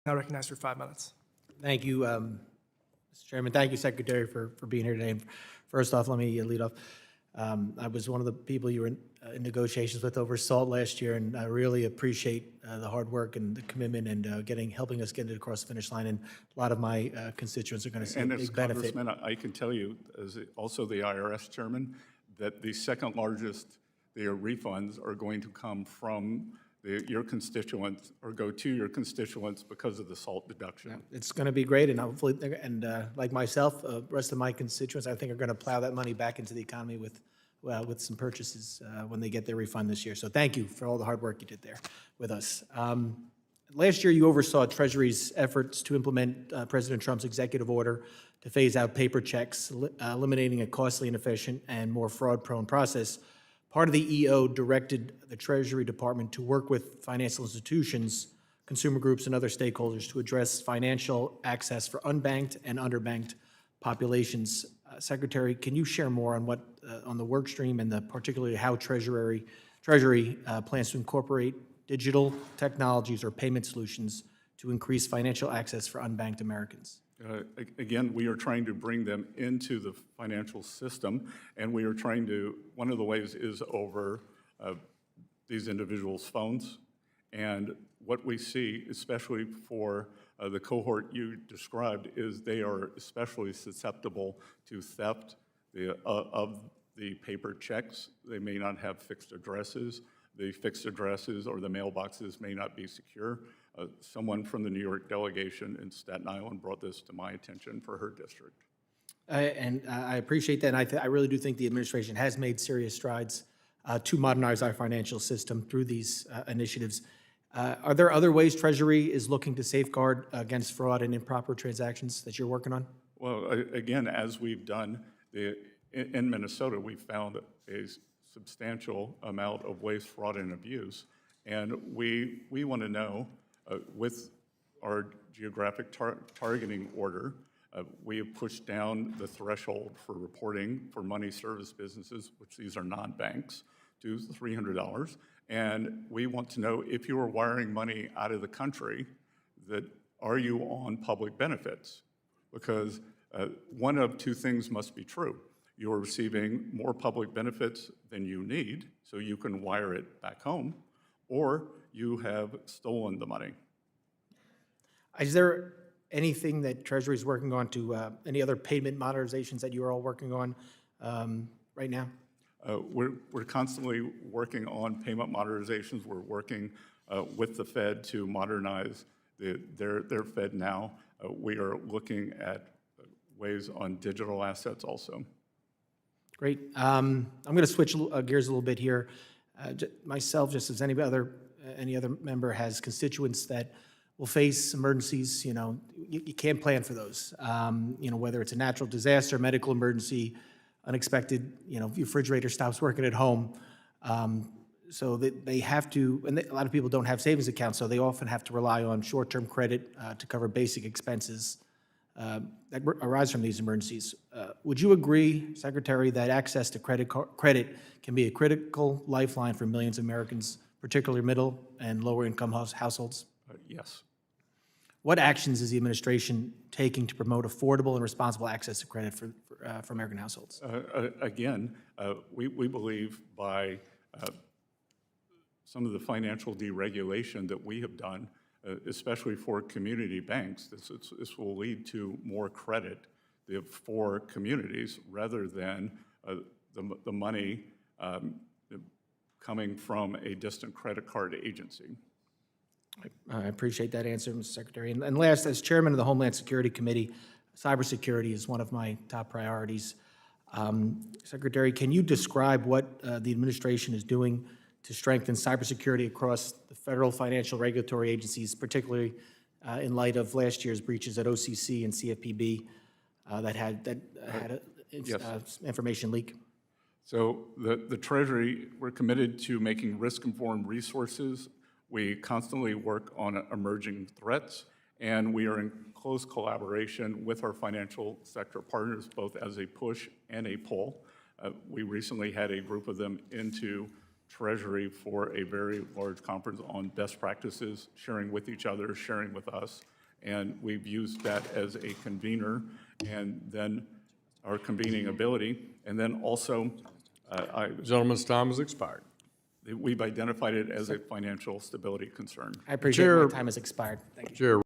Now recognized for 5 minutes. Thank you, Mr. Chairman. Thank you, Secretary, for being here today. First off, let me lead off. I was one of the people you were in negotiations with over SALT last year, and I really appreciate the hard work and the commitment and helping us get it across the finish line. And a lot of my constituents are going to see a big benefit. Congressman, I can tell you, as also the IRS chairman, that the second largest refunds are going to come from your constituents or go to your constituents because of the SALT deduction. It's going to be great, and hopefully, like myself, the rest of my constituents, I think, are going to plow that money back into the economy with some purchases when they get their refund this year. So thank you for all the hard work you did there with us. Last year, you oversaw Treasury's efforts to implement President Trump's executive order to phase out paper checks, eliminating a costly, inefficient, and more fraud-prone process. Part of the EO directed the Treasury Department to work with financial institutions, consumer groups, and other stakeholders to address financial access for unbanked and underbanked populations. Secretary, can you share more on on the work stream and particularly how Treasury plans to incorporate digital technologies or payment solutions to increase financial access for unbanked Americans? Again, we are trying to bring them into the financial system, and we are trying to, one of the ways is over these individuals' phones. And what we see, especially for the cohort you described, is they are especially susceptible to theft of the paper checks. They may not have fixed addresses. The fixed addresses or the mailboxes may not be secure. Someone from the New York delegation in Staten Island brought this to my attention for her district. And I appreciate that. And I really do think the administration has made serious strides to modernize our financial system through these initiatives. Are there other ways Treasury is looking to safeguard against fraud and improper transactions that you're working on? Well, again, as we've done in Minnesota, we found a substantial amount of waste, fraud, and abuse. And we want to know, with our geographic targeting order, we have pushed down the threshold for reporting for money service businesses, which these are non-banks, to $300. And we want to know if you are wiring money out of the country, that are you on public benefits? Because one of two things must be true. You're receiving more public benefits than you need, so you can wire it back home, or you have stolen the money. Is there anything that Treasury is working on any other payment modernizations that you're all working on right now? We're constantly working on payment modernizations. We're working with the Fed to modernize their Fed now. We are looking at ways on digital assets also. Great. I'm going to switch gears a little bit here. Myself, just as any other member, has constituents that will face emergencies. You know, you can't plan for those. You know, whether it's a natural disaster, medical emergency, unexpected. You know, your refrigerator stops working at home. So they have to, and a lot of people don't have savings accounts, so they often have to rely on short-term credit to cover basic expenses that arise from these emergencies. Would you agree, Secretary, that access to credit can be a critical lifeline for millions of Americans, particularly middle and lower income households? Yes. What actions is the administration taking to promote affordable and responsible access to credit for American households? Again, we believe by some of the financial deregulation that we have done, especially for community banks, this will lead to more credit for communities rather than the money coming from a distant credit card agency. I appreciate that answer, Mr. Secretary. And last, as chairman of the Homeland Security Committee, cybersecurity is one of my top priorities. Secretary, can you describe what the administration is doing to strengthen cybersecurity across the federal financial regulatory agencies, particularly in light of last year's breaches at OCC and CFPB that had information leak? So the Treasury, we're committed to making risk-informed resources. We constantly work on emerging threats, and we are in close collaboration with our financial sector partners, both as a push and a pull. We recently had a group of them into Treasury for a very large conference on best practices, sharing with each other, sharing with us. and we've used that as a convener, and then our convening ability, and then also Gentleman's time has expired. we've identified it as a financial stability concern. I appreciate Chair- my time has expired. Thank you. Chair